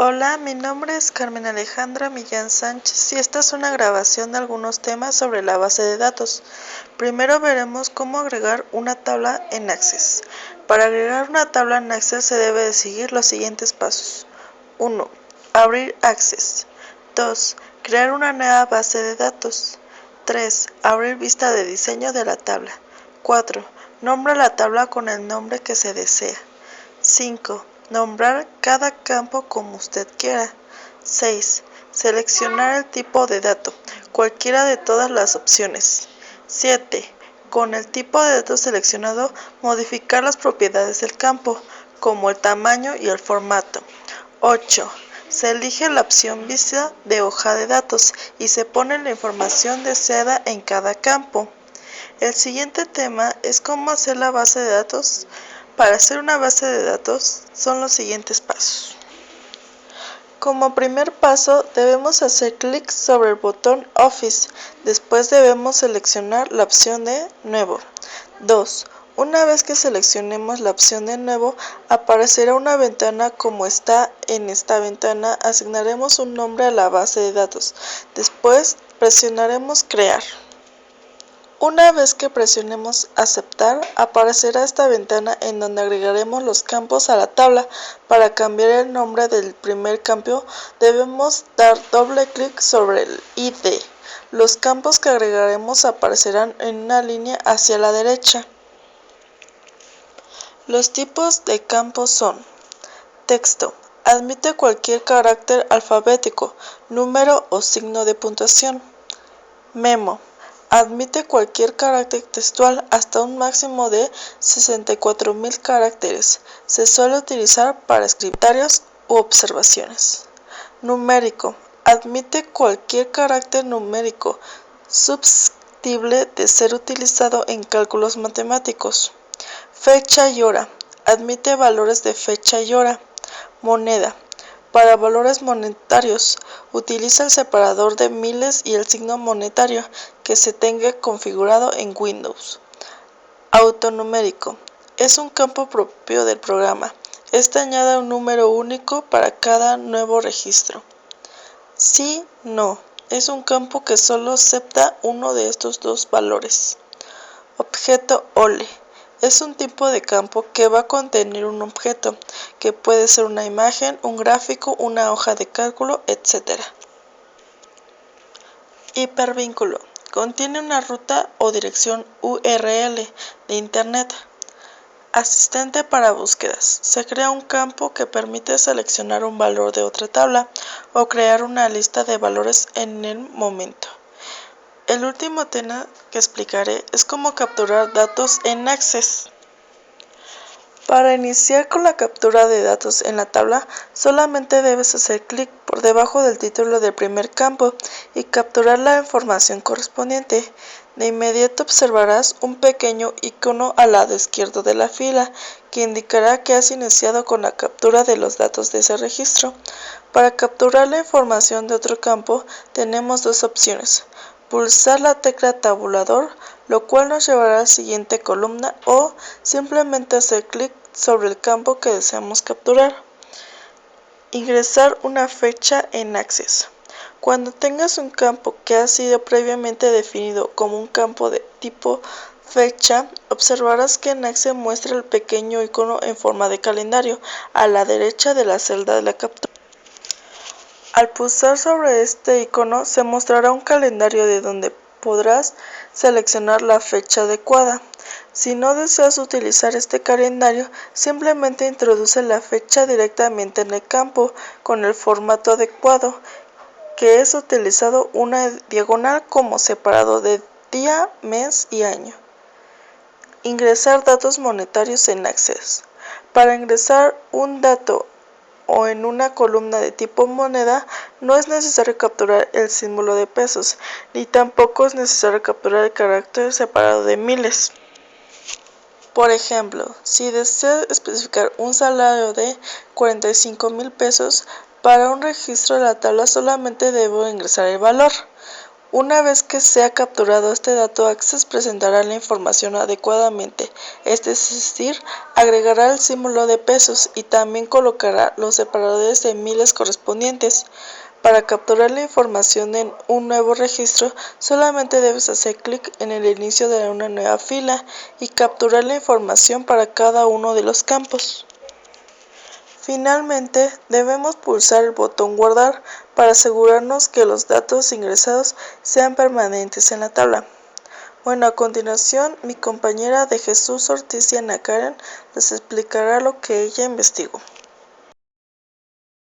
Hola, mi nombre es Carmen Alejandra Millán Sánchez y esta es una grabación de algunos temas sobre la base de datos. Primero veremos cómo agregar una tabla en Access. Para agregar una tabla en Access se debe de seguir los siguientes pasos. 1. Abrir Access. 2. Crear una nueva base de datos. 3. Abrir vista de diseño de la tabla. 4. Nombra la tabla con el nombre que se desea. 5. Nombrar cada campo como usted quiera. 6. Seleccionar el tipo de dato, cualquiera de todas las opciones. 7. Con el tipo de dato seleccionado, modificar las propiedades del campo, como el tamaño y el formato. 8. Se elige la opción vista de hoja de datos y se pone la información deseada en cada campo. El siguiente tema es cómo hacer la base de datos. Para hacer una base de datos son los siguientes pasos. Como primer paso debemos hacer clic sobre el botón Office, después debemos seleccionar la opción de Nuevo. 2. Una vez que seleccionemos la opción de Nuevo, aparecerá una ventana como está en esta ventana, asignaremos un nombre a la base de datos, después presionaremos Crear. Una vez que presionemos Aceptar, aparecerá esta ventana en donde agregaremos los campos a la tabla. Para cambiar el nombre del primer campo, debemos dar doble clic sobre el ID. Los campos que agregaremos aparecerán en una línea hacia la derecha. Los tipos de campos son: texto, admite cualquier carácter alfabético, número o signo de puntuación. Memo, admite cualquier carácter textual hasta un máximo de 64.000 caracteres. Se suele utilizar para escritorios u observaciones. Numérico, admite cualquier carácter numérico susceptible de ser utilizado en cálculos matemáticos. Fecha y hora, admite valores de fecha y hora. Moneda, para valores monetarios, utiliza el separador de miles y el signo monetario que se tenga configurado en Windows. Autonumérico, es un campo propio del programa. Este añade un número único para cada nuevo registro. Sí, no, es un campo que solo acepta uno de estos dos valores. Objeto OLE. Es un tipo de campo que va a contener un objeto, que puede ser una imagen, un gráfico, una hoja de cálculo, etc. Hipervínculo. Contiene una ruta o dirección URL de Internet. Asistente para búsquedas. Se crea un campo que permite seleccionar un valor de otra tabla o crear una lista de valores en el momento. El último tema que explicaré es cómo capturar datos en Access. Para iniciar con la captura de datos en la tabla, solamente debes hacer clic por debajo del título del primer campo y capturar la información correspondiente. De inmediato observarás un pequeño icono al lado izquierdo de la fila que indicará que has iniciado con la captura de los datos de ese registro. Para capturar la información de otro campo, tenemos dos opciones: pulsar la tecla tabulador, lo cual nos llevará a la siguiente columna, o simplemente hacer clic sobre el campo que deseamos capturar. Ingresar una fecha en Access. Cuando tengas un campo que ha sido previamente definido como un campo de tipo fecha, observarás que en Access muestra el pequeño icono en forma de calendario a la derecha de la celda de la captura. Al pulsar sobre este icono se mostrará un calendario de donde podrás seleccionar la fecha adecuada. Si no deseas utilizar este calendario, simplemente introduce la fecha directamente en el campo con el formato adecuado, que es utilizado una diagonal como separado de día, mes y año. Ingresar datos monetarios en Access. Para ingresar un dato o en una columna de tipo moneda, no es necesario capturar el símbolo de pesos, ni tampoco es necesario capturar el carácter separado de miles. Por ejemplo, si desea especificar un salario de 45,000 pesos, para un registro de la tabla solamente debo ingresar el valor. Una vez que se ha capturado este dato, Access presentará la información adecuadamente, es decir, agregará el símbolo de pesos y también colocará los separadores de miles correspondientes. Para capturar la información en un nuevo registro, solamente debes hacer clic en el inicio de una nueva fila y capturar la información para cada uno de los campos. Finalmente, debemos pulsar el botón guardar para asegurarnos que los datos ingresados sean permanentes en la tabla. Bueno, a continuación, mi compañera de Jesús Ortiz y Ana Karen les explicará lo que ella investigó.